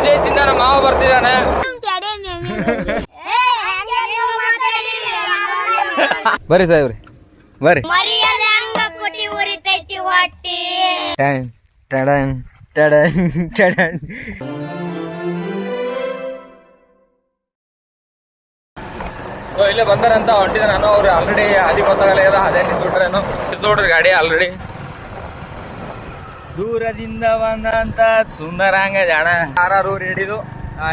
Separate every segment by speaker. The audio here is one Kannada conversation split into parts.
Speaker 1: ವಿದೇಶದಿಂದ ನಮ್ಮ ಮಾವ ಬರ್ತಿದ್ದಾನೆ. ಬರ್ರಿ ಸಾಹೇಬ್ರಿ ಬರ್ರಿ. ಇಲ್ಲೇ ಬಂದಾರಂತ ಹೊಂಟಿದ ನಾನು. ಅವ್ರು ಆಲ್ರೆಡಿ ಅದಿ ಗೊತ್ತಾಗಲ್ಲ ಅದೇ ನಿಂತ್ಬಿಟ್ರೇನು ನೋಡ್ರಿ ಗಾಡಿ ಆಲ್ರೆಡಿ ದೂರದಿಂದ ಬಂದಂತ ಸುಂದರಾಂಗ ಜಾಣ. ಆರು ರೇಡಿದು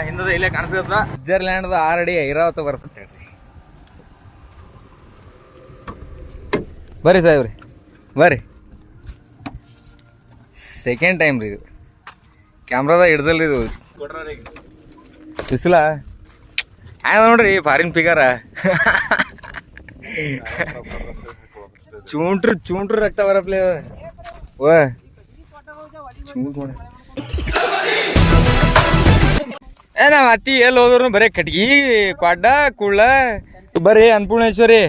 Speaker 1: ಹಿಂದದ ಇಲ್ಲೇ ಕಾಣಿಸ್ತದ. ಸ್ವಿಟ್ಜರ್ಲ್ಯಾಂಡ್ 6 ಅಡಿ ಐರಾವತ ಬರ್ತದೆ ಹೇಳ್ರಿ. ಬರ್ರಿ ಸಾಹೇಬ್ರಿ ಬರ್ರಿ. ಸೆಕೆಂಡ್ ಟೈಮ್ ರೀ ಇದು. ಕ್ಯಾಮ್ರಾದಾಗ ಹಿಡ್ದಲ್ರಿ ಇದು ಬಿಸಿಲ ಹ್ಯಾಂಗ ನೋಡ್ರಿ ಫಾರಿನ್ ಫಿಗರ. ಚೂಂಟ್ರು ರಕ್ತ ಬರಪ್ಲೆ ಓ ನಾವ್ ಅತ್ತಿ ಎಲ್ಲಿ ಹೋದ್ರು ಬರೀ ಕಟ್ಗಿ ಕ್ವಾಡ್ಡ ಕುಳ್ಳ. ಬರ್ರಿ ಅನ್ನಪೂರ್ಣೇಶ್ವರಿ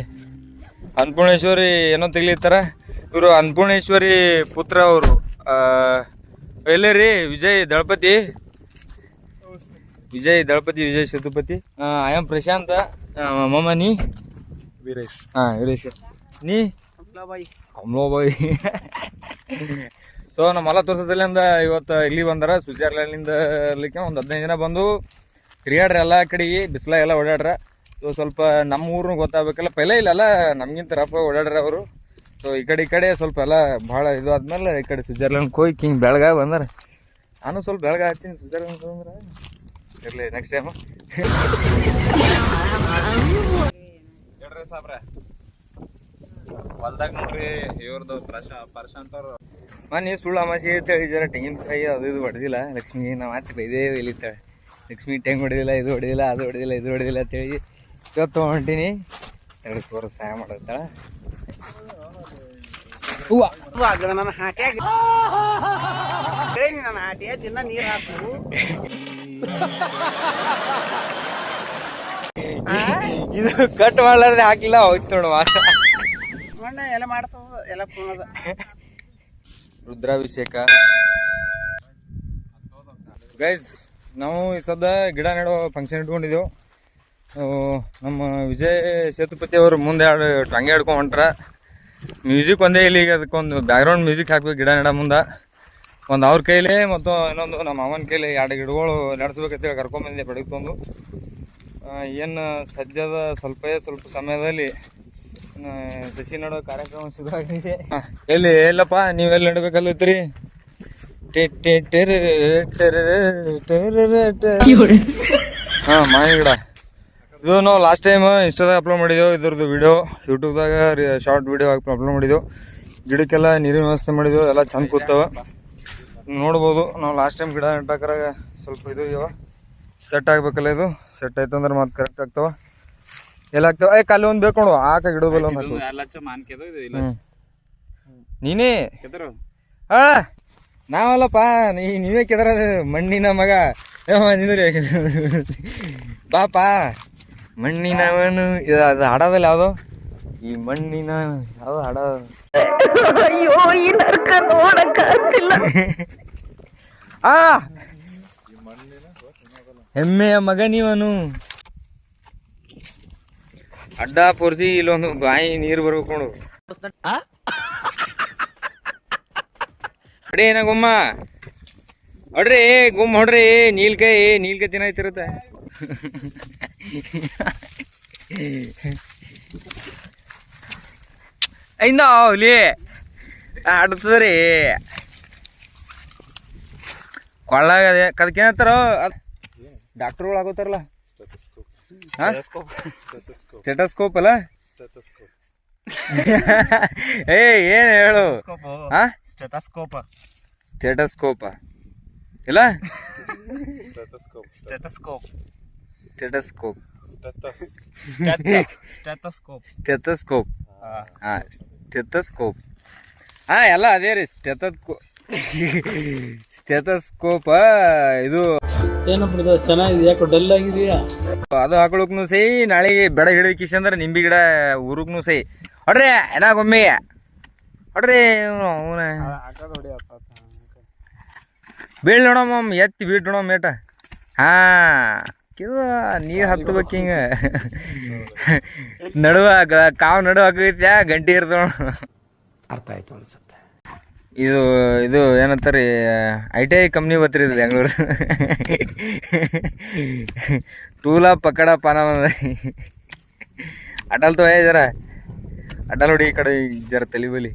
Speaker 1: ಏನೋ ತೆಗ್ಲಿತ್ತಾರ ಇವರು. ಅನ್ನಪೂರ್ಣೇಶ್ವರಿ ಪುತ್ರ ಅವರು ಎಲ್ಲೇ ರೀ ವಿಜಯ್ ದಳಪತಿ ವಿಜಯ್ ಸೇತುಪತಿ. ಐ ಆಮ್ ಪ್ರಶಾಂತ. ಮಮ್ಮ ನೀ ವೀರೇಶ್. ವೀರೇಶ್ ನೀ ಕಮಲಾಬಾಯಿ. ಸೊ ನಮ್ಮ ಹೊಲ ತೋರ್ಸೋದ್ರಿಂದ ಇವತ್ತು ಇಲ್ಲಿ ಬಂದಾರ ಸ್ವಿಟ್ಜರ್ಲ್ಯಾಂಡ್ಲಿಂದ ಇರ್ಲಿಕ್ಕೆ ಒಂದು 15 ಜನ ಬಂದು ತಿರುಗಾಡ್ರಿ ಎಲ್ಲ ಕಡೆಗೆ. ಬಿಸಿಲ ಎಲ್ಲ ಓಡಾಡ್ರ. ಸೊ ಸ್ವಲ್ಪ ನಮ್ಮ ಊರ್ನ ಗೊತ್ತಾಗಬೇಕಲ್ಲ. ಪೈಲೆ ಇಲ್ಲೆಲ್ಲ ನಮ್ಗಿಂತ ರಫ್ ಓಡಾಡ್ರ ಅವರು. ಸೊ ಈ ಕಡೆ ಸ್ವಲ್ಪ ಎಲ್ಲ ಭಾಳ ಇದು ಆದ್ಮೇಲೆ ಈ ಕಡೆ ಸ್ವಿಟ್ಜರ್ಲ್ಯಾಂಡ್ಗೆ ಹೋಗಿ ಹಿಂಗೆ ಬೆಳಗಾವಿ ಬಂದಾರ. ನಾನು ಸ್ವಲ್ಪ ಬೆಳಗ್ಗೆ ಹಾಕ್ತೀನಿ ಸ್ವಿಟ್ಜರ್ಲ್ಯಾಂಡ್ ಅಂದ್ರೆ ಇರಲಿ ನೆಕ್ಸ್ಟ್ ಟೈಮು. ಹೇಳ್ರಿ ಸಾಬ್ರ ಹೊಲ್ದಾಗ ನೋಡ್ರಿ ಇವ್ರದ್ದು ಪ್ರಶಾಂತ್ ಅವ್ರು ಮನೆ ಸುಳ್ಳು ಅಮಾಸಿ ಅಂತೇಳಿ ಜರ ತೆಂಗಿನಕಾಯಿ ಅದು ಇದು ಹೊಡೆದಿಲ್ಲ. ಲಕ್ಷ್ಮಿ ನಾವು ಆತಿ ಬೈದೇ ಇಲ್ಲಿತ್ತಾಳೆ. ಲಕ್ಷ್ಮಿ ತೆಂಗು ಹೊಡೆದಿಲ್ಲ, ಇದು ಹೊಡೆದಿಲ್ಲ, ಅದು ಹೊಡೆದಿಲ್ಲ, ಇದು ಹೊಡೆದಿಲ್ಲ ಅಂತೇಳಿ ಇವತ್ತು ಹೊಂಟೀನಿ. ಎರಡು ತೋರ ಸಹಾಯ ಮಾಡತ್ತಾಳ.
Speaker 2: ನನ್ನ ಹಾಟ್ಯಾಗ ನನ್ನ ಹಾಟಿಯ ದಿನ ನೀರು ಹಾಕು.
Speaker 1: ಇದು ಕಟ್ ಮಾಡ್ಲಾರ್ದೆ ಹಾಕ್ಲಿಲ್ಲ ಹೋಯ್ತು ನೋಡು ಮಾಸ.
Speaker 2: ಎಲ್ಲ ಮಾಡ್ತಾವ ಎಲ್ಲ ಪೂರ್ಣದ
Speaker 1: ರುದ್ರಾಭಿಷೇಕ. ಗೈಸ್ ನಾವು ಈ ಸದ್ದ ಗಿಡ ನೆಡೋ ಫಂಕ್ಷನ್ ಇಟ್ಕೊಂಡಿದ್ದೆವು. ನಮ್ಮ ವಿಜಯ್ ಸೇತುಪತಿ ಅವರು ಮುಂದೆ ಟಂಗೆ ಹಿಡ್ಕೊಂಡು ಹೊಂಟ್ರ. ಮ್ಯೂಸಿಕ್ ಒಂದೇ ಇಲ್ಲಿ. ಈಗ ಅದಕ್ಕೊಂದು ಬ್ಯಾಕ್ಗ್ರೌಂಡ್ ಮ್ಯೂಸಿಕ್ ಹಾಕ್ಬೇಕು ಗಿಡ ನೆಡ ಮುಂದೆ. ಒಂದು ಅವ್ರ ಕೈಲಿ ಮತ್ತು ಇನ್ನೊಂದು ನಮ್ಮ ಮಾವನ ಕೈಲಿ 2 ಗಿಡಗಳು ನಡೆಸ್ಬೇಕಂತೇಳಿ ಕರ್ಕೊಂಬಂದೆ ಬೆಳಗ್ತೊಂದು. ಏನು ಸದ್ಯದ ಸ್ವಲ್ಪ ಸಮಯದಲ್ಲಿ ಸಸಿ ನೆಡೋ ಕಾರ್ಯಕ್ರಮ ಶುರುವಾಗಿದೆ. ಎಲ್ಲಪ್ಪ ನೀವೆಲ್ಲಿ ನೆಡ್ಬೇಕಲ್ಲತ್ರಿ? ಮಾವಿನ ಗಿಡ ಇದು ನಾವು ಲಾಸ್ಟ್ ಟೈಮ್ ಇನ್ಸ್ಟಾದಾಗ ಅಪ್ಲೋಡ್ ಮಾಡಿದೆವು. ಇದ್ರದ್ದು ವಿಡಿಯೋ ಯೂಟ್ಯೂಬ್ದಾಗ ಶಾರ್ಟ್ ವಿಡಿಯೋ ಅಪ್ಲೋಡ್ ಮಾಡಿದೆವು. ಗಿಡಕ್ಕೆಲ್ಲ ನೀರಿನ ವ್ಯವಸ್ಥೆ ಮಾಡಿದೆವು. ಎಲ್ಲ ಚಂದ ಕೂತಾವ ನೋಡ್ಬೋದು. ನಾವು ಲಾಸ್ಟ್ ಟೈಮ್ ಗಿಡ ನೆಟ್ಟಾಕ್ರಾಗ ಸ್ವಲ್ಪ ಇದು ಇವ ಸೆಟ್ ಆಗ್ಬೇಕಲ್ಲ. ಇದು ಸೆಟ್ ಆಯ್ತು ಅಂದ್ರೆ ಮತ್ತೆ ಕರೆಕ್ಟ್ ಆಗ್ತಾವ. ಎಲ್ಲ ಆಗ್ತಾವ. ಕಲ್ಲಿ ಒಂದು ಬೇಕು ನೋಡು ಆಕ ಗಿಡದ ಬಲ್ಲ ಒಂದು ಹಾಕು. ನೀನೇ ನಾವಲ್ಲಪ್ಪ ನೀವೇ ಕೆದರ ಮಣ್ಣಿನ ಮಗ ನಿಂದ್ರಿ ಬಾಪ. ಮಣ್ಣಿನವನು ಅದು ಹಾಡೋದಲ್ಲ ಯಾವುದು ಈ ಮಣ್ಣಿನ ಯಾವ್ದು ಹಾಡ. ಹೆಮ್ಮೆಯ ಮಗ ನೀವನು. ಅಡ್ಡ ಪೋರ್ಸಿ ಇಲ್ಲೊಂದು ಬಾಯಿ ನೀರು ಬರ್ಬೇಕು ನೋಡು. ಹೊಡಿ ಏನ ಗುಮ್ಮ ಹೊಡ್ರಿ ಗುಮ್ಮ ಹೊಡ್ರಿ. ನೀಲ್ಕಾಯಿ ತಿನ್ನಾಯ್ತಿರುತ್ತೆ. ಐಂದ ಹುಲಿ ಆಡ್ತದ್ರಿ ಕೊಳ್ಳಾಗ. ಅದಕ್ಕೇನತ್ತಾರ ಡಾಕ್ಟರ್ಗಳು ಆಗೋತಾರಲ್ಲ ಸ್ಟೆಟಸ್ಕೋಪ್ ಅಲ್ಲ. ಏನ್ ಹೇಳು ಸ್ಟೆಟಸ್ಕೋಪ ಇಲ್ಲ ಸ್ಟೆಟಸ್ಕೋಪ್ ಎಲ್ಲ ಅದೇ ರೀ. ಸ್ಟೆತಸ್ಕೋಪ ಇದು
Speaker 2: ಏನಪ್ಪ ಚೆನ್ನಾಗಿದೆ. ಯಾಕೋ ಡಲ್ ಆಗಿದೆಯಾ?
Speaker 1: ಅದು ಹಾಕೊಳಕ್ನು ಸೈ. ನಾಳೆಗೆ ಬೆಡ ಹಿಡಿಕಿಸ್ ಅಂದ್ರೆ ನಿಂಬಿ ಗಿಡ ಊರುಗ್ನು ಸೈ. ಹೊಡ್ರಿ ಏನಾಗೊಮ್ಮೆ ಹೊಡ್ರಿ. ಬೀಳ್ ನೋಡಮ್ಮ ಎತ್ತಿ ಬೀಟ್ ನೋಡಮ್ಮ ಏಟ ಹಾ ಇದು ನೀರು ಹತ್ತಬೇಕು ಹಿಂಗ ನಡುವ ಕಾವು ನಡುವ ಹಾಕೈತ್ಯಾ ಗಂಟಿ ಇರ್ತಾವ.
Speaker 3: ಅರ್ಥ ಆಯ್ತು ಅನ್ಸುತ್ತೆ.
Speaker 1: ಇದು ಏನಂತಾರೀ ITI ಕಂಪ್ನಿ ಬತ್ರಿ ಇದು ಬೆಂಗಳೂರು. ಟೂಲ ಪಕಡ ಪಾನ ಅಟಲ್ ತೋ ಜರ ಅಟಲ್ ಹೊಡಿ ಈ ಕಡೆ ಜರ ತಲಿ ಬಲಿ.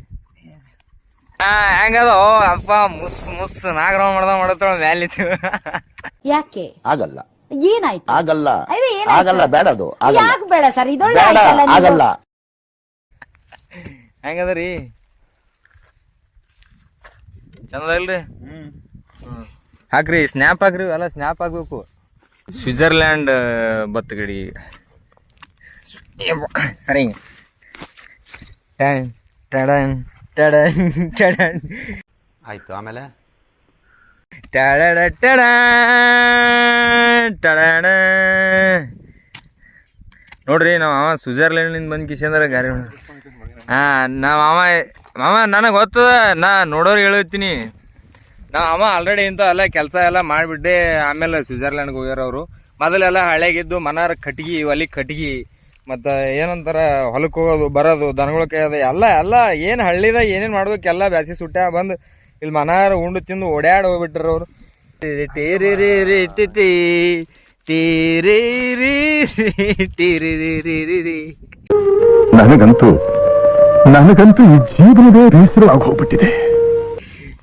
Speaker 1: ಹೆಂಗದ ಅಪ್ಪ ಮುಸ್ ನಾಗರಾವ್ ಮಾಡತಾಳ ಮ್ಯಾಲ
Speaker 4: ಯಾಕೆ
Speaker 3: ಆಗಲ್ಲ,
Speaker 4: ಏನಾಯ್ತು?
Speaker 3: ಆಗಲ್ಲ,
Speaker 4: ಅದೇ
Speaker 3: ಆಗಲ್ಲ, ಬೇಡ ಅದು, ಆಗಲ್ಲ,
Speaker 4: ಯಾಕೆ ಬೇಡ ಸರ್? ಇದೊಳ್ಳೆ
Speaker 3: ಬೇಡ,
Speaker 4: ಆಯ್ತಲ್ಲ ನೀವು.
Speaker 3: ಆಗಲ್ಲ.
Speaker 1: ಹೆಂಗದ್ರಿ ಚಂದ ಇಲ್ರಿ? ಹಾಕ್ರಿ ಸ್ನ್ಯಾಪ್ ಹಾಕ್ರಿ, ಎಲ್ಲ ಸ್ನ್ಯಾಪ್ ಹಾಕ್ಬೇಕು. ಸ್ವಿಟ್ಜರ್ಲ್ಯಾಂಡ್ ಬತ್ ಗಡಿ ಸರಿ. ಟನ್ ಟಡನ್ ಟಡನ್ ಟಡನ್
Speaker 3: ಆಯ್ತು. ಆಮೇಲೆ
Speaker 1: ಟಡಡ ಟಡಣ ನೋಡ್ರಿ ನಮ್ಮ ಮಾಮ ಸ್ವಿಟ್ಜರ್ಲ್ಯಾಂಡ್ನಿಂದ ಬಂದು ಕಿಶಂದ್ರ ಗಾರಿ. ನಮ್ಮ ಮಾಮ ನನಗೆ ಗೊತ್ತದ, ನಾ ನೋಡೋರು ಹೇಳ್ತೀನಿ. ಅಮ್ಮ ಆಲ್ರೆಡಿ ಇಂಥ ಎಲ್ಲ ಕೆಲಸ ಎಲ್ಲ ಮಾಡಿಬಿಟ್ಟೆ. ಆಮೇಲೆ ಸ್ವಿಟ್ಜರ್ಲ್ಯಾಂಡ್ಗೆ ಹೋಗ್ಯಾರ ಅವರು. ಮೊದಲೆಲ್ಲ ಹಳೆಗಿದ್ದು ಮನಾರ ಕಟ್ಗಿ, ಒಲಿ ಕಟ್ಗಿ, ಮತ್ತು ಏನಂತಾರ ಹೊಲಕ್ಕೆ ಹೋಗೋದು ಬರೋದು, ದನಗಳ ಕೈಯೋದು ಎಲ್ಲ ಏನು ಹಳ್ಳಿದಾಗ ಏನೇನು ಮಾಡ್ಬೇಕು ಎಲ್ಲ ಬ್ಯಾಸಿ ಸುಟ್ಟ ಬಂದು ಇಲ್ಲಿ ಮನಾರ ಉಂಡು ತಿಂದು ಓಡ್ಯಾಡಿ ಹೋಗ್ಬಿಟ್ರ ಅವರು.
Speaker 5: ನನಗಂತೂ ಈ ಜೀವನವೇ ಬೇಸರ ಆಗೋಗ್ಬಿಟ್ಟಿದೆ.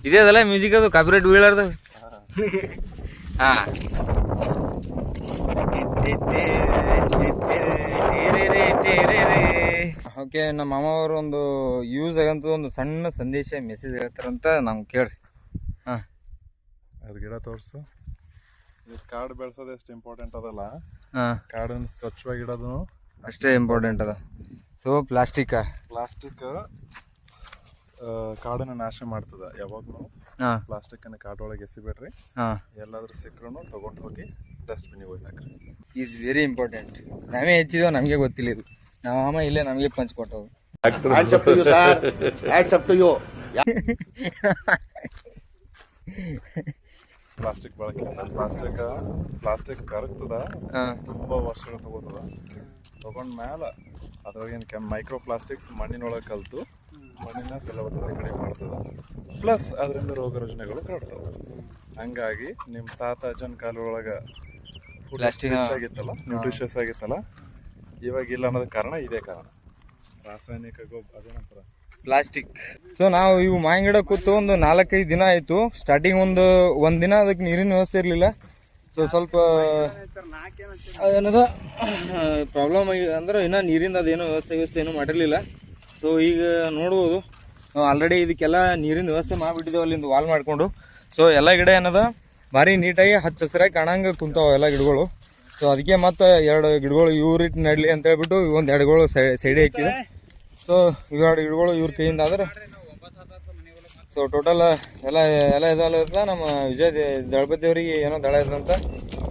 Speaker 1: ಇದೇ ಅದಲ್ಲ ಮ್ಯೂಸಿಕ್, ಅದು ಕಾಪಿರೈಟ್ ಬೀಳಾರ್ದು. ಹಾ ಓಕೆ, ನಮ್ಮ ಮಾಮ ಅವರು ಒಂದು ಯೂಸ್ ಆಗಂತ ಒಂದು ಸಣ್ಣ ಸಂದೇಶ ಮೆಸೇಜ್ ಹೇಳ್ತಾರಂತ ನಮ್ಗೆ ಕೇಳ್ರಿ. ಹಾಂ,
Speaker 5: ಅದು ಗಿಡ ತೋರಿಸು. ಇದು ಕಾಡು ಬೆಳೆಸೋದು ಎಷ್ಟು ಇಂಪಾರ್ಟೆಂಟ್ ಅದಲ್ಲ,
Speaker 1: ಹಾಂ,
Speaker 5: ಕಾಡನ್ನು ಸ್ವಚ್ಛವಾಗಿ ಇಡೋದು
Speaker 1: ಅಷ್ಟೇ ಇಂಪಾರ್ಟೆಂಟ್ ಅದ. ಸೊ ಪ್ಲಾಸ್ಟಿಕ್
Speaker 5: ಕಾಡನ್ನು ನಾಶ ಮಾಡ್ತದ. ಯಾವಾಗಲೂ
Speaker 1: ಹಾಂ,
Speaker 5: ಪ್ಲಾಸ್ಟಿಕ್ಕನ್ನು ಕಾಡೊಳಗೆ ಎಸಿಬೇಡ್ರಿ.
Speaker 1: ಹಾಂ,
Speaker 5: ಎಲ್ಲಾದ್ರೂ ಸಿಕ್ಕರೂ ತಗೊಂಡು ಹೋಗಿ ಡಸ್ಟ್ಬಿನ್ನಿಗೆ ಒಯ್ದಾಕ್ರಿ.
Speaker 1: Is very important. ನಾವೇ ಹೆಚ್ಚಿದೋ ನಮಗೆ ಗೊತ್ತಿಲ್ಲ ಇದು. ನಮ್ಮ ಮಾಮ ಇಲ್ಲೇ ನಮಗೆ ಪಂಚ್ಕೊಟ್ಟವು.
Speaker 5: ಪ್ಲಾಸ್ಟಿಕ್ ಬಳಕೆ, ಪ್ಲಾಸ್ಟಿಕ್ ಕರಗ್ತದ, ತುಂಬಾ ವರ್ಷಗಳು ತಗೋತದ. ತಗೊಂಡ ಮ್ಯಾಲ ಅದ್ರಾಗೇನು ಮೈಕ್ರೋ ಪ್ಲಾಸ್ಟಿಕ್ಸ್ ಮಣ್ಣಿನೊಳಗೆ ಕಲ್ತು ಮಣ್ಣಿನ ಫಲವತ್ತತೆ ಕಡಿಮೆ ಮಾಡ್ತದ. ಪ್ಲಸ್ ಅದರಿಂದ ರೋಗ ರುಜಿನಗಳು ಹರಡ್ತವೆ. ಹಂಗಾಗಿ ನಿಮ್ಮ ತಾತ ಅಜ್ಜನ ಕಾಲೊಳಗೆ
Speaker 1: ಪ್ಲಾಸ್ಟಿಕ್
Speaker 5: ಆಗಿತ್ತಲ್ಲ, ನ್ಯೂಟ್ರಿಷಿಯಸ್ ಆಗಿತ್ತಲ್ಲ, ಇವಾಗ ಇಲ್ಲ ಅನ್ನೋದ ಕಾರಣ ಇದೇ ಕಾರಣ. ರಾಸಾಯನಿಕ ಅದೇನಂತಾರ
Speaker 1: ಪ್ಲಾಸ್ಟಿಕ್. ಸೊ ನಾವು ಇವು ಮಾವಿನ ಗಿಡ ಕೂತು ಒಂದು 4-5 ದಿನ ಆಯಿತು. ಸ್ಟಾರ್ಟಿಂಗ್ ಒಂದು ದಿನ ಅದಕ್ಕೆ ನೀರಿನ ವ್ಯವಸ್ಥೆ ಇರಲಿಲ್ಲ. ಸೊ ಸ್ವಲ್ಪ ಅದೇನದ ಪ್ರಾಬ್ಲಮ್ ಅಂದ್ರೆ ಇನ್ನೂ ನೀರಿಂದ ಅದೇನೋ ವ್ಯವಸ್ಥೆ ಏನೂ ಮಾಡಿರಲಿಲ್ಲ. ಸೊ ಈಗ ನೋಡ್ಬೋದು ನಾವು ಆಲ್ರೆಡಿ ಇದಕ್ಕೆಲ್ಲ ನೀರಿನ ವ್ಯವಸ್ಥೆ ಮಾಡಿಬಿಟ್ಟಿದ್ದೇವೆ ಅಲ್ಲಿಂದ ವಾಲ್ ಮಾಡಿಕೊಂಡು. ಸೊ ಎಲ್ಲ ಗಿಡ ಏನದ ಭಾರಿ ನೀಟಾಗಿ ಹಚ್ಚ ಹಸಿರಾಗಿ ಕಾಣಂಗೆ ಕುಂತಾವ ಎಲ್ಲ ಗಿಡಗಳು. ಸೊ ಅದಕ್ಕೆ ಮತ್ತು 2 ಗಿಡಗಳು ಇವ್ರಿಟ್ಟು ನಡಲಿ ಅಂತ ಹೇಳ್ಬಿಟ್ಟು ಒಂದು 2 ಗಿಡಗಳು ಸೈಡ್ ಹಾಕಿದೆ. ಸೊ ಇವೆರಡು ಗಿಡಗಳು ಇವ್ರ ಕೈಯಿಂದ ಆದ್ರೆ ಸೊ ಟೋಟಲ್ ಎಲ್ಲ ಇದಲ್ಲ ನಮ್ಮ ವಿಜಯ್ ದಳಪತಿ ಅವರಿಗೆ ಏನೋ ದಳ ಇದಂತ.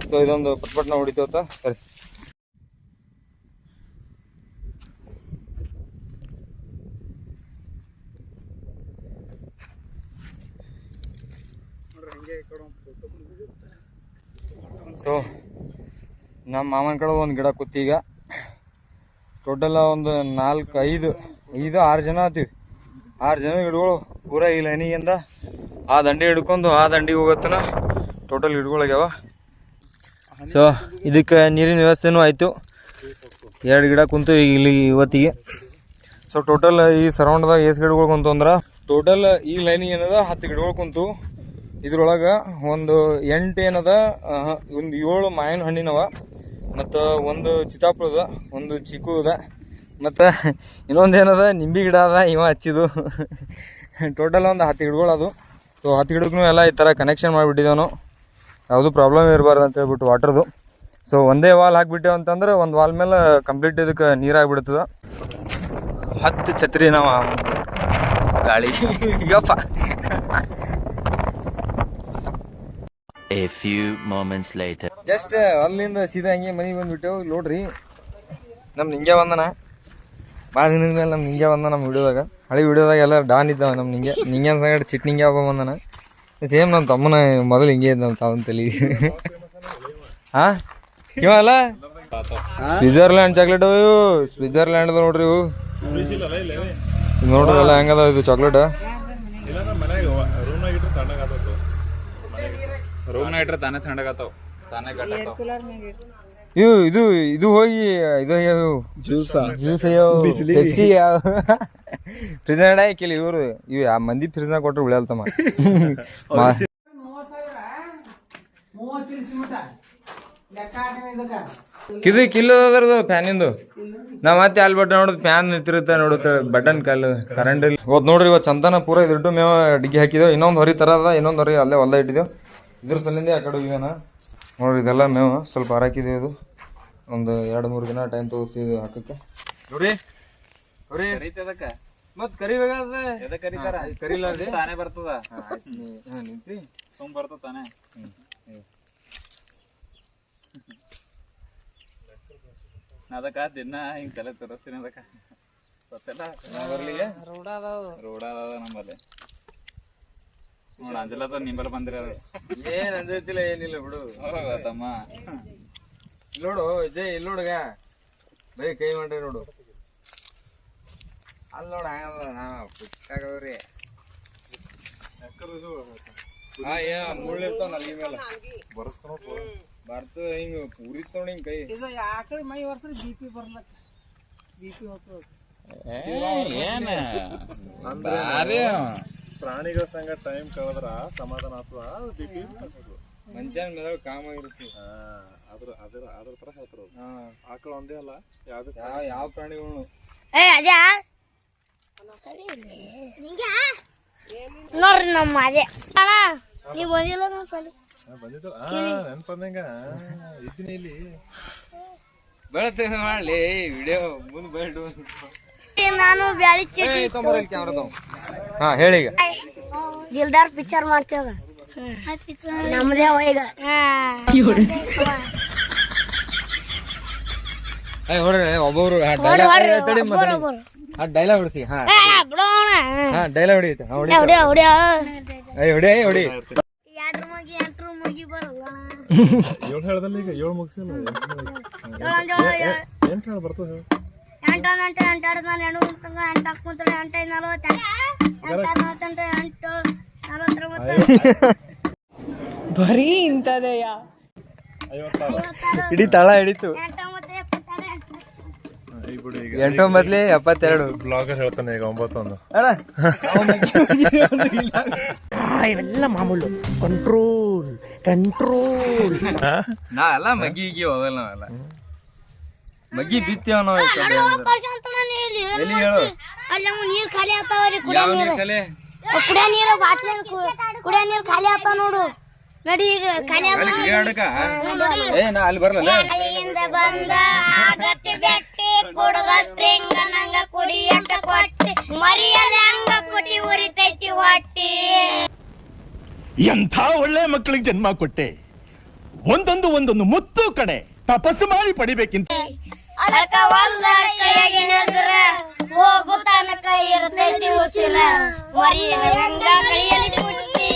Speaker 1: ಸೊ ಇದೊಂದು ಪಟ್ಪಟ್ನ ಹೊಡಿತೇವತ್ತ. ಸರಿ, ಸೊ ನಮ್ಮ ಮಾಮನ ಕಡೆ ಒಂದು ಗಿಡ ಕೂತೀಗ ಟೋಟಲ್ ಒಂದು 4-5-6 ಜನ ಆತೀವಿ. 6 ಜನ ಗಿಡಗಳು ಪೂರಾ ಈ ಲೈನಿಗಿಂದ ಆ ದಂಡಿ ಹಿಡ್ಕೊಂಡು ಆ ದಂಡಿಗೆ ಹೋಗತ್ತನ ಟೋಟಲ್ ಗಿಡಗಳಾಗ್ಯಾವ. ಸೊ ಇದಕ್ಕೆ ನೀರಿನ ವ್ಯವಸ್ಥೆನೂ ಆಯಿತು. 2 ಗಿಡ ಕುಂತು ಈಗ ಇಲ್ಲಿ ಇವತ್ತಿಗೆ. ಸೊ ಟೋಟಲ್ ಈ ಸರೌಂಡ್ದಾಗ ಎಷ್ಟು ಗಿಡಗಳು ಕುಂತು ಅಂದ್ರೆ ಟೋಟಲ್ ಈ ಲೈನಿಗೆ ಏನದ 10 ಗಿಡಗಳು ಕುಂತು. ಇದ್ರೊಳಗೆ ಒಂದು 8 ಏನದ, ಒಂದು 7 ಮಾವಿನ ಹಣ್ಣಿನವ, ಮತ್ತು ಒಂದು ಚಿತ್ತಾಪುರದ, ಒಂದು ಚಿಕ್ಕು ಅದ, ಮತ್ತು ಇನ್ನೊಂದು ಏನದ ನಿಂಬೆ ಗಿಡ ಅದ ಇವ ಹಚ್ಚಿದ್ದು. ಟೋಟಲ್ ಒಂದು 10 ಗಿಡಗಳು ಅದು. ಸೊ 10 ಗಿಡಕ್ಕೂ ಎಲ್ಲ ಈ ಥರ ಕನೆಕ್ಷನ್ ಮಾಡಿಬಿಟ್ಟಿದ್ದೇವೆ ನಾವು, ಯಾವುದೂ ಪ್ರಾಬ್ಲಮ್ ಇರಬಾರ್ದು ಅಂತ ಹೇಳ್ಬಿಟ್ಟು ವಾಟರ್ದು. ಸೊ ಒಂದೇ ವಾಲ್ ಹಾಕ್ಬಿಟ್ಟೇವು ಅಂತಂದ್ರೆ ಒಂದು ವಾಲ್ ಮೇಲೆ ಕಂಪ್ಲೀಟ್ ಇದಕ್ಕೆ ನೀರಾಗಿಬಿಡ್ತದೆ. 10 ಛತ್ರಿ ನಾವು ಗಾಳಿ ಯಪ್ಪ.
Speaker 6: A few moments later.
Speaker 1: Just ಅಲ್ಲಿಂದ ಸೀದಾ ಹಂಗೆ ಮನೆಗೆ ಬಂದುಬಿಟ್ಟೆವು. ನೋಡ್ರಿ ನಮ್ಮ ನಿಂಗೆ ಬಂದನ ಭಾಳ ದಿನದ ಮೇಲೆ ನಮ್ಮ ನಿಂಗೆ ಬಂದ ನಮ್ಮ ವಿಡಿಯೋದಾಗ. ಹಳೆ ವಿಡಿಯೋದಾಗ ಎಲ್ಲ ಡಾನ್ ಇದ್ದಾವ ನಮ್ಮ ನಿಂಗೆ ಸಂಗಡ ಚಿಟ್ ನಿಂಗೆ ಹಬ್ಬ ಬಂದನ. ಸೇಮ್ ನಮ್ಮ ತಮ್ಮನ ಮೊದಲು ಹಿಂಗೆ ಇದ್ದ ನಮ್ಮ ತಾವನ್ ತಲೆ. ಹಾ ಇವ ಅಲ್ಲ ಸ್ವಿಟ್ಜರ್ಲ್ಯಾಂಡ್ ಚಾಕ್ಲೇಟ್ ಅವ ಇವು ಸ್ವಿಟ್ಜರ್ಲ್ಯಾಂಡ್ ಅದ ನೋಡ್ರಿ ಇವು ಇದ್ ನೋಡ್ರಿ ಎಲ್ಲ ಹೆಂಗದ ಇದು ಚಾಕ್ಲೇಟ್
Speaker 5: ರೂಮ್ನಾಗ ಇಟ್ರೆ ತಾನೇ ತಣ್ಣಗಾತಾವ ತಾನೇ
Speaker 1: ಇವು ಇದು ಇದು ಹೋಗಿ ಇದು ಜ್ಯೂಸ್ ಪೆಪ್ಸಿ ಫ್ರಿಜ್ನಾಗ ಹಾಕಿಲ್ಲ ಇವ್ರು ಇವು ಆ ಮಂದಿ ಫ್ರಿಜ್ನಾಗ ಕೊಟ್ರೆ ಉಳಿಯಲ್ತಮ್ಮ ಇದು ಕಿಲ್ಲದ ಫ್ಯಾನಿಂದು ನಾ ಮತ್ತೆ ಅಲ್ಲಿ ಬಟ್ ನೋಡುದು ಫ್ಯಾನ್ ನಿಂತಿರುತ್ತೆ ನೋಡುತ್ತೆ ಬಟನ್ ಕಲ್ಲು ಕರೆಂಟ್ ಹೋದ್ ನೋಡ್ರಿ ಇವತ್ತು ಚಂದನ ಪೂರ ಇದಿಟ್ಟು ಮೇವ ಡಿಗ್ಗಿ ಹಾಕಿದೇವು ಇನ್ನೊಂದು ಹೊರಿ ತರ ಅದ ಇನ್ನೊಂದು ಹೊರಿ ಅಲ್ಲೇ ಹೊಲ್ದ ಇಟ್ಟಿದ್ದೇವೆ ಇದ್ರ ಸಲಿಂದ ಆ ಕಡೆ ಹೋಗ್ಯಾನ ನೋಡ್ರಿ ಇದೆಲ್ಲ ಮೇವು ಸ್ವಲ್ಪ ಹಾಕಿದೇವೆ ಇದು ಒಂದು 2-3 ದಿನ ಟೈಮ್ ತಗೋತೀವಿ ಹಾಕಕ್ಕೆ ನೋಡ್ರಿ ಅವ್ರಿ ಮತ್ ಕರಿಬೇಕಾದ ಕರಿಲಾರ್ದೆ
Speaker 7: ತಾನೇ ಬರ್ತದ
Speaker 1: ನಿಂತಿ
Speaker 7: ಸುಮ್ ಬರ್ತದ ತಾನೇ ಅದಕ್ಕ ದಿನ ಹಿಂಗ್ ತಲೆ ತೋರಿಸ್ತೀನಿ ಅದಕ್ಕ ಸತ್ತೆಲ್ಲ
Speaker 1: ಬರ್ಲಿಗೆ
Speaker 7: ರೋಡ ಅದಾವ ನಮ್ಮಲ್ಲಿ ನೋಡ ಅಂಜಲದ ನಿಂಬಲ್ ಬಂದಿರ
Speaker 1: ಏನ್ ಅಂಜೈತಿಲ್ಲ ಏನಿಲ್ಲ ಬಿಡು
Speaker 7: ತಮ್ಮ
Speaker 1: ನೋಡು ವಿಜಯ್ ಇಲ್ಲಿ ನೋಡುಗ ಬರೀ ಕೈ ಮಾಡ್ರಿ ನೋಡು ಅಲ್ಲಿ ನೋಡ ಪುಟ್ಟಾಗವ್ರಿ ಮುಳ್ಳಿರ್ತಾವ ನಲ್ಗಿ ಮೇಲೆ ಬರ್ತ ಹಿಂಗ ಉರಿತ ನೋಡಿ ಹಿಂಗ್ ಕೈ
Speaker 2: ಇದು ಆಕಳಿ ಮೈ ವರ್ಷ ಬಿಪಿ ಬರ್ಲಕ್ಕ ಬಿಪಿ ಹೋಗ್ತದ
Speaker 7: ಏನ
Speaker 5: ಪ್ರಾಣಿಗಳ ಸಂಗ ಟೈಮ್ ಕಳೆದ್ರ ಸಮಾಧಾನ ಆಗ್ತದ ಬಿಪಿ
Speaker 1: ಮನುಷ್ಯನ ಮೇಲೆ ಕಾಮ ಆಗಿರುತ್ತೆ
Speaker 5: ಅದ್ರ ತರ ಹೇಳ್ತಾರ ಆಕಳ ಒಂದೇ ಅಲ್ಲ
Speaker 1: ಯಾವ ಪ್ರಾಣಿಗಳು
Speaker 8: ನೋಡ್ರಿ ನಮ್ಮ ಅದೇ ನೀವ್ ಬಂದಿಲ್ಲ
Speaker 5: ನೆನ್ಪಂದಂಗ ಇದ್ದೀನಿ ಇಲ್ಲಿ
Speaker 1: ಬೆಳತ್ತೆ ಮಾಡ್ಲಿ ವಿಡಿಯೋ ಮುಂದ್ ಬೇಡ
Speaker 8: ನಾನು ಬ್ಯಾಳಿ ಚೀಟಿ
Speaker 1: ಹಾ ಹೇಳಿ ಈಗ
Speaker 8: ದಿಲ್ದಾರ್ ಪಿಕ್ಚರ್ ಮಾಡ್ತೇವ ನಮ್ದೇ ಈಗ
Speaker 1: ನೋಡ್ರಿ ಒಬ್ಬೊಬ್ರು ಡೈಲಾಗ್ ಹೊಡಿಸಿ ಹಾ ಡೈಲಾಗ್ ಹೊಡಿಯುತ್ತೆ ಹೊಡಿ
Speaker 8: ಎಂಟ್ರು ಮುಗಿ ಬರಲ್ಲ
Speaker 5: 7 ಹೇಳ್ದಲ್ಲ ಈಗ 7 ಮುಗಿಸಿಲ್ಲ 8 ಹೇಳ ಬರ್ತದೆ
Speaker 2: ಬರೀ ಇಂಥದೆಯ
Speaker 1: ಇಡೀ ತಳ ಹಿಡಿತು 8-9-72
Speaker 5: ಬ್ಲಾಗರ್ ಹೇಳ್ತಾನೆ ಈಗ 9
Speaker 3: ಇವೆಲ್ಲ ಮಾಮೂಲು ಕಂಟ್ರೋಲ್
Speaker 1: ನಾ ಎಲ್ಲ ಮಗ್ಗಿಗೆ ಹೋಗಲ್ಲ ನಾವೆಲ್ಲ ಮಗ್ಗಿ ಬಿತ್ತೇವ ನಾವು ಎಲ್ಲಿ ಹೇಳು
Speaker 8: ನೀರ್ ಖಾಲಿ ಆಗ್ತಾವ್ರಿ
Speaker 1: ಯಾವ ನೀರ್ ಕಲೆ
Speaker 8: ಕುಡಿಯ ನೀರು ಬಾಟ್ಲಿ ಕುಡಿಯ ನೀರು ಖಾಲಿ ಆಗ್ತಾವ ನೋಡು ನಡಿ ಈಗ ಖಾಲಿ
Speaker 1: ಏ ನಾ ಅಲ್ಲಿ ಬರಲ್ಲ
Speaker 8: ಬಂದ ಆಗತ್ತೆ ಬೆಟ್ಟಿ ಕುಡುಗಷ್ಟಿಂಗ ನಂಗ ಕುಡಿಯಂತ ಕೊಟ್ಟಿ ಮರಿಯಲ್ಲ ಹಂಗ ಕುಟಿ ಉರಿತೈತಿ ಹೊಟ್ಟಿ
Speaker 9: ಎಂಥ ಒಳ್ಳೆ ಮಕ್ಕಳಿಗೆ ಜನ್ಮ ಕೊಟ್ಟೆ ಒಂದೊಂದು ಮುತ್ತು ಕಡೆ ತಪಸ್ಸು ಮಾಡಿ ಪಡಿಬೇಕಿಂತ
Speaker 8: ಅದಕ್ಕ ಒಂದ ಕೈಯಾಗಿನ ಹೋಗು ತನಕ ಇರ್ತೈತಿ ಉಸಿರ ಮರಿಯಲ್ಲ ಹಂಗ ಕೈಯಲ್ಲಿ ಕುಟ್ಟಿ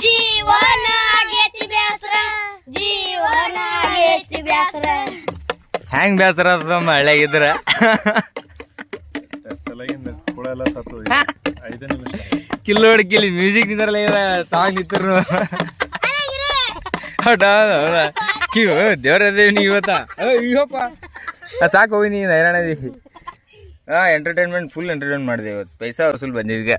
Speaker 8: ಜೀವನ ಆಗೇತಿ ಬ್ಯಾಸರ ಜೀವನ ಆಗೇತಿ ಬ್ಯಾಸರ
Speaker 1: ಹೆಂಗ್ ಬೇಸರ ನಮ್ಮ ಹಳ್ಳಿಯಾಗಿದ್ರ
Speaker 5: ತಲೆಗಿಂದ ಕೂಡ ಎಲ್ಲ ಸತ್ತು 5 ನಿಮಿಷ
Speaker 1: ಕಿಲ್ಲಿ ಮ್ಯೂಸಿಕ್ ನಿಂದ್ರಲ್ಲ ಸಾಂಗ್ ನಿಂತರು ಕಿವು ದೇವ್ರದೇವ್ ನೀ ಇವತ್ತ ಅಯ್ಯಪ್ಪ ಸಾಕು ಹೋಗಿ ನೀ ಹೈರಾಣದಿ ಎಂಟರ್ಟೈನ್ಮೆಂಟ್ ಫುಲ್ ಎಂಟರ್ಟೈನ್ಮೆಂಟ್ ಮಾಡಿದೆ ಇವತ್ತು ಪೈಸಾ ವಸೂಲ್ ಬಂದಿದ್ಗ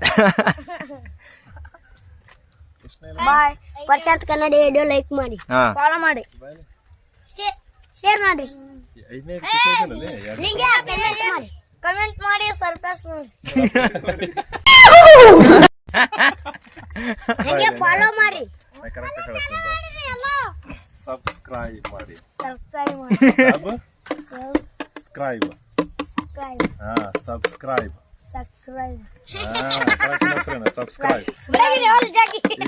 Speaker 8: ಬಾಯ್ ಪ್ರಶಾಂತ್ ಕನ್ನಡ ವಿಡಿಯೋ ಲೈಕ್ ಮಾಡಿ ಫಾಲೋ ಮಾಡಿ ಶೇರ್ ಮಾಡಿ ಲಿಂಕ್ ಕಮೆಂಟ್ ಮಾಡಿ ಸರ್ಪ್ರೈಸ್ ಮಾಡಿ ಹಂಗೆ ಫಾಲೋ ಮಾಡಿ
Speaker 5: ಕರೆಕ್ಟ್ ಹೇಳ್ತೀನಿ ಸಬ್ಸ್ಕ್ರೈಬ್ ಮಾಡಿ
Speaker 8: ಸಬ್ಸ್ಕ್ರೈಬ್ ಮಾಡಿ
Speaker 5: ಸಬ್ಸ್ಕ್ರೈಬ್ ಹಾ ಸಬ್ಸ್ಕ್ರೈಬ್
Speaker 8: ಸಬ್ಸ್ಕ್ರೈಬ್
Speaker 5: ಸಬ್ಸ್ಕ್ರೈಬ್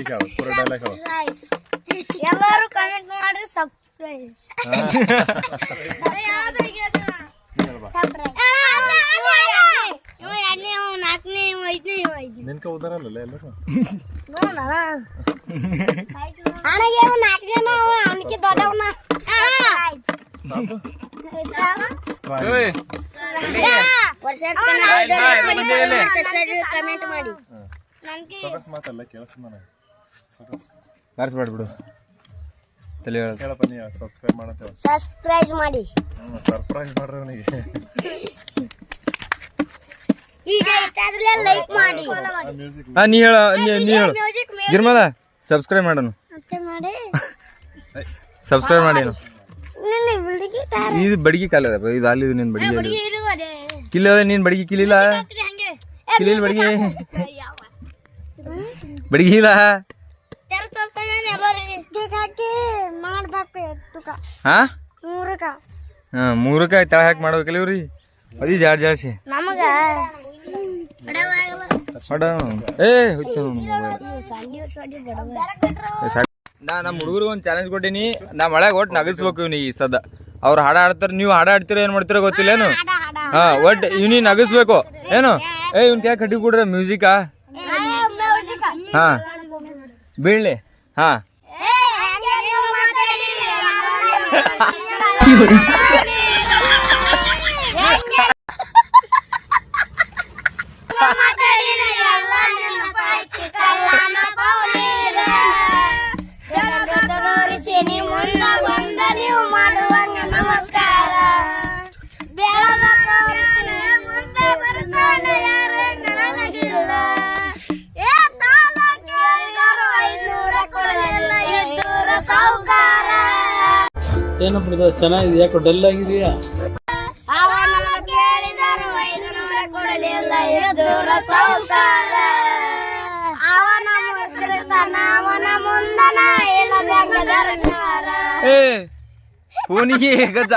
Speaker 5: ಈಗ ಪೂರ ಡೈಲಾಗ್ ಹೇಳು
Speaker 8: ಎಲ್ಲರೂ ಕಮೆಂಟ್ ಮಾಡಿ ಸಬ್ಸ್ಕ್ರೈಬ್
Speaker 5: ನಿನ್ಕ ಉದಾರಲ್ಲ ಎಲ್ಲರೂ
Speaker 8: ಅಣ್ಣಗೆ 4 ಜನ ಅವನಿಗೆ ದೊಡ್ಡವನ ಕಮೆಂಟ್ ಮಾಡಿ
Speaker 5: ಸೊಗಸ್ ಮಾತಲ್ಲ ಕೇಳಿಸ್ ನನಗೆ ಸೊಗಸ್
Speaker 1: ಮಾಡಿಸ್ಬೇಡ್ಬಿಡು ತಲೆ ಹೇಳ
Speaker 5: ಕೇಳಪ್ಪ ನೀ ಸಬ್ಸ್ಕ್ರೈಬ್ ಮಾಡತ್ತೇವ
Speaker 8: ಸಬ್ಸ್ಕ್ರೈಬ್ ಮಾಡಿ
Speaker 5: ಸರ್ಪ್ರೈಸ್ ಮಾಡ್ರಿ ಅವನಿಗೆ
Speaker 8: ಈಗ ಇಷ್ಟ ಆದ್ರೆ ಲೈಕ್ ಮಾಡಿ
Speaker 5: ಮ್ಯೂಸಿಕ್
Speaker 1: ನೀ ಹೇಳ ನೀ ಹೇಳು ಗಿರ್ಮಲ ಸಬ್ಸ್ಕ್ರೈಬ್ ಮಾಡೋನು
Speaker 8: ಮತ್ತೆ ಮಾಡಿ
Speaker 1: ಸಬ್ಸ್ಕ್ರೈಬ್ ಮಾಡಿ
Speaker 8: ನಿನ್ನ ಬಿಲ್ಡಿಗೆ
Speaker 1: ಇದು ಬಡಿಗೆ ಕಾಲ ಇದು ಅಲ್ಲಿ ನಿನ್ ಬಡಿಗೆ
Speaker 8: ಇರುವರೆ
Speaker 1: ಕಿಲ್ಲ ನೀನ್ ಬಡಿಗೆ ಕಿಲಿಲ್ಲ
Speaker 8: ಹಂಗೆ
Speaker 1: ಕಿಲಿಲ್ ಬಡಿಗೆ ಬಡಿಗೆ ಇಲ್ಲ
Speaker 8: ತೆರ ತೋರ್ಸ್ತಾನೆ ಎಲ್ಲರಿಗೆ ಹಾಕಿ ಮಾಡ್ಬೇಕು ತುಕ
Speaker 1: ಹಾ
Speaker 8: 100ಕ
Speaker 1: ಹಾ 3ಕ ತಳ ಹಾಕಿ ಮಾಡ್ಬೇಕಲ್ಲ ಇವ್ರಿ ಅದಿ ಜಾಡ್ಸಿ
Speaker 8: ನಮಗ
Speaker 1: ಹೊಡ ಏ ಹುಚ್ಚು ನಮ್ಮ ಹುಡುಗರಿಗೆ ಒಂದು ಚಾಲೆಂಜ್ ಕೊಟ್ಟೀನಿ ನಾ ಮಳೆಗೆ ಒಟ್ಟು ನಗಸ್ಬೇಕು ಇವ್ನಿ ಈ ಸದ್ದ ಅವ್ರು ಹಾಡ ಆಡ್ತಾರೆ ನೀವು ಹಾಡ ಆಡ್ತೀರ ಏನ್ ಮಾಡ್ತೀರ ಗೊತ್ತಿಲ್ಲ ಏನು ಹಾ ಒಟ್ಟು ಇವ್ನಿ ನಗಸ್ಬೇಕು ಏನು ಇವ್ನ ಕ್ಯಾ ಕಟ್ಟಿ ಕೊಡ್ರ ಮ್ಯೂಸಿಕಾ ಹಾ ಬೀಳ್ಲಿ ಹಾ
Speaker 8: ನೀವು ಮಾಡುವಂಗ ನಮಸ್ಕಾರ ಮುಂದೆ ಬರ್ತಾನೆ ಯಾರಂಗ ನನಗಿಲ್ಲ ಕೇಳಿದರು 500 ಕೊಡಲಿಲ್ಲ ಎದ್ದೂರ ಸಾವುಕಾರ
Speaker 2: ಏನಪ್ಪ ಚೆನ್ನಾಗಿದೆ, ಯಾಕೋ ಡಲ್ ಆಗಿದೆಯಾ?
Speaker 8: ಅವನ ಕೇಳಿದರು 500 ಕೊಡಲಿಲ್ಲ ಎದ್ದೂರ ಸಾವುಕಾರ ಅವನ ಅವನ ಮುಂದನ ಇಲ್ಲದಂಗ ದರ್ಕಾರ
Speaker 1: ಫೋನಿಗೆ ಗಜ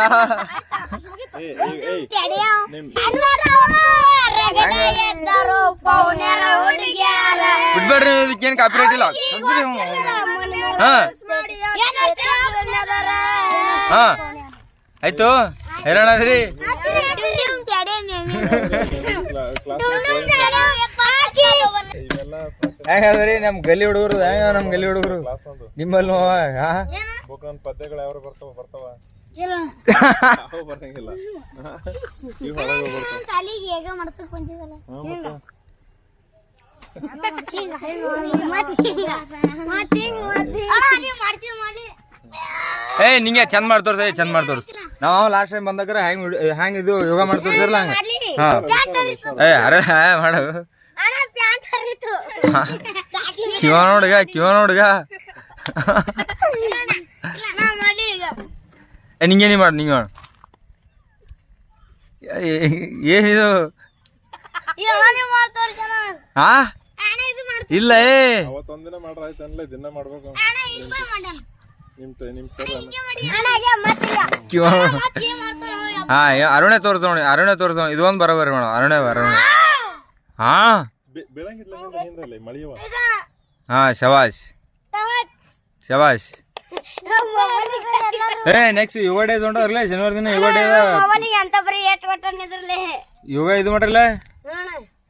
Speaker 8: ಎದ್ದರು ಪೌನ್ಯರ ಹುಡುಗಿಯಾರ
Speaker 1: ಬಿಡ್ಬೇಡ್ರಿ ಇದಕ್ಕೇನು ಕಾಪಿರೈಟ್ ಇಲ್ಲ ಹಾ ಹಾ ಆಯ್ತು ಹೇಳೋಣದ್ರಿ ಹೆಂಗದ್ರಿ ನಮ್ ಗಲ್ಲಿ ಹುಡುಗರು ಹೆಂಗ ನಮ್ ಗಲ್ಲಿ ಹುಡುಗರು ನಿಮ್ಮಲ್ಲಿ
Speaker 5: ಪದ್ಯಗಳು ಯಾವ ಬರ್ತಾವ ಬರಂಗಿಲ್ಲ
Speaker 8: ಸಾಲಿಗೆ ಹೇಗ ಮಾಡ್ಸಕ್ ಬಂದಿದಲ್ಲ
Speaker 1: ನಿಂಗೆ ಚಂದ ಮಾಡ್ತೋರ್ಸ ಚಂದ ಮಾಡ್ತೋರ್ಸ್ ನಾವು ಲಾಸ್ಟ್ ಟೈಮ್ ಬಂದಾಗ ಹೆಂಗ್ ಇದು ಯೋಗ ಮಾಡ್ತೋರ್ಸಿರಲ್ಲ ಹಂಗ ಹಾ ಅರೆ ಮಾಡು ಕಿವ ನೋಡ್ಗ ನಿಂಗೇನಿ ಮಾಡು ನಿಂಗೆ ಮಾಡು ಏನಿದು ಹಾ ಇಲ್ಲ
Speaker 5: ಅವತ್ತೊಂದಿನ ಮಾಡ್ರ ಆಯ್ತನ್ಲೇ ದಿನ ಮಾಡ್ಬೇಕು ನಿಮ್ ಸರ್
Speaker 1: ಕಿವ ಹಾ ಅರುಣೆ ತೋರ್ಸ ನೋಡಿ ಅರುಣೆ ತೋರ್ಸ ಇದೊಂದು ಬರೋಬರಿ ಮೇಡಮ್ ಅರುಣೆ ಹಾ
Speaker 5: ಬೆಳಂಗಿಲ್ಲ ಮಳಿಯವ
Speaker 1: ಹಾ ಶಬಾಷ್ ನೆಕ್ಸ್ಟ್ ಯೋಗ ಡೇಸ್ ಹೊಂಟದ್ರಲ್ಲ ಶನಿವಾರ ದಿನ ಯೋಗ ಡೇ ಯೋಗ ಇದು ಮಾಡ್ರಲ್ಲ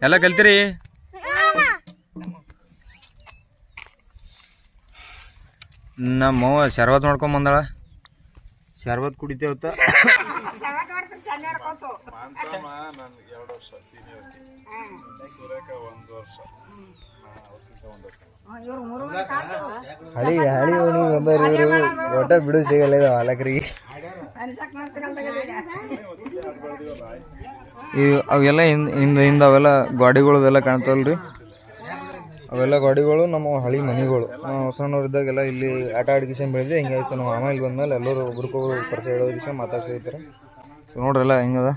Speaker 1: ಎಲ್ಲ ಕಲ್ತಿರಿ ನಮ್ಮವ್ವ ಶರ್ಬತ್ ಮಾಡ್ಕೊಂಡ್ ಬಂದಾಳ ಶರ್ಬತ್ ಕುಡಿತೇವತ್ತ
Speaker 5: ನಾನು 2 ವರ್ಷ ಸೀನಿಯರ್ಟಿ ಸುರೇಖ 1 ವರ್ಷ
Speaker 1: ಹಳಿ ಓಣಿ ಬಂದವ್ರು ಇವರು ಒಟ್ಟ ಬಿಡು ಸಿಗಲ್ಲ ಹಾಲಕರಿಗೆ ಅವೆಲ್ಲ ಹಿಂದ ಅವೆಲ್ಲ ಗಾಡಿಗಳದೆಲ್ಲ ಕಾಣ್ತಾವಲ್ರಿ ಅವೆಲ್ಲ ಗಾಡಿಗಳು ನಮ್ಮ ಹಳಿ ಮನಿಗಳು ನಾವು ಹೊಸನವ್ರಿದ್ದಾಗೆಲ್ಲ ಇಲ್ಲಿ ಆಟ ಆಡಿಕಿಶನ್ ಬೆಳೆದು ಹಿಂಗೆ ಸೊ ನಾವು ಆಮೇಲೆ ಬಂದ್ಮೇಲೆ ಎಲ್ಲರೂ ಒಬ್ರಿಗೊಬ್ರು ಪರಿಚಯ ಹೇಳೋದಿಶ ಮಾತಾಡ್ಸಿರ್ತಾರೆ ಸೊ ನೋಡ್ರಲ್ಲ ಹಿಂಗದ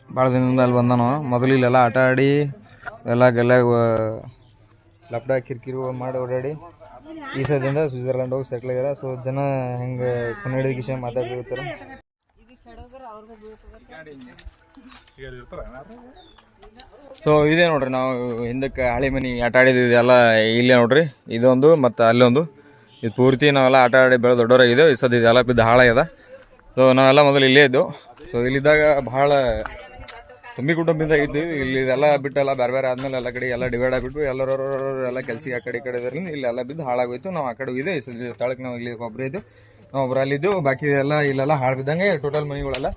Speaker 1: ಭಾಳ ದಿನದಿಂದ ಅಲ್ಲಿ ಬಂದ ನಾವು ಮೊದಲು ಇಲ್ಲೆಲ್ಲ ಆಟ ಆಡಿ ಎಲ್ಲ ಲಪ್ಡ ಕಿರಿಕಿರಿ ಮಾಡಿ ಓಡಾಡಿ ಈ ಸದ್ಯದಿಂದ ಸ್ವಿಟ್ಜರ್ಲ್ಯಾಂಡ್ ಹೋಗಿ ಸೆಟ್ಲ್ ಆಗ್ಯಾರ ಸೊ ಜನ ಹೆಂಗೆ ಕನ್ನಡಿಗಿಶ ಮಾತಾಡ್ತಿರ್ತಾರೆ ಸೊ ಇದೇ ನೋಡ್ರಿ ನಾವು ಹಿಂದಕ್ಕೆ ಹಳೆ ಮನೆ ಆಟ ಆಡಿದ್ವಿ ಎಲ್ಲ ಇಲ್ಲೇ ನೋಡ್ರಿ ಇದೊಂದು ಮತ್ತು ಅಲ್ಲೊಂದು ಇದು ಪೂರ್ತಿ ನಾವೆಲ್ಲ ಆಟ ಆಡಿ ಬೆಳೆ ದೊಡ್ಡವರಾಗಿದ್ದೇವೆ ಈ ಸದ್ಯ ಇದೆಲ್ಲ ಬಿದ್ದು ಹಾಳಾಗ್ಯದ ಸೊ ನಾವೆಲ್ಲ ಮೊದಲು ಇಲ್ಲೇ ಇದ್ದೆವು ಸೊ ಇಲ್ಲಿದ್ದಾಗ ಭಾಳ ತುಂಬಿ ಕುಟುಂಬದಿಂದ ಇದ್ವಿ ಇಲ್ಲಿ ಇದೆಲ್ಲ ಬಿಟ್ಟೆಲ್ಲ ಬೇರೆ ಆದ್ಮೇಲೆ ಎಲ್ಲ ಕಡೆ ಎಲ್ಲ ಡಿವೈಡ್ ಆಗಿಬಿಟ್ಟು ಎಲ್ಲರೂ ಎಲ್ಲ ಕೆಲ್ಸಿಗೆ ಆ ಕಡೆ ಈ ಕಡೆ ಇದ್ರಿಂದ ಇಲ್ಲಿ ಎಲ್ಲ ಬಿದ್ದು ಹಾಳಾಗೋಯ್ತು ನಾವು ಆ ಕಡೆ ಇದೆ ಈ ಸದ್ಯ ತಳಕ್ಕೆ ನಾವು ಇಲ್ಲಿ ಒಬ್ಬರೇ ಇದ್ದು ನಾವು ಒಬ್ರು ಅಲ್ಲಿದ್ದು ಬಾಕಿ ಎಲ್ಲ ಇಲ್ಲೆಲ್ಲ ಹಾಳು ಬಿದ್ದಂಗೆ ಟೋಟಲ್ ಮನೆಗಳೆಲ್ಲ.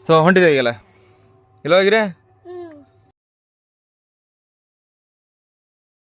Speaker 1: ಸೊ ಹೊಂಟಿದೆ ಈಗೆಲ್ಲ. ಇಲ್ಲ ಹೋಗಿರಿ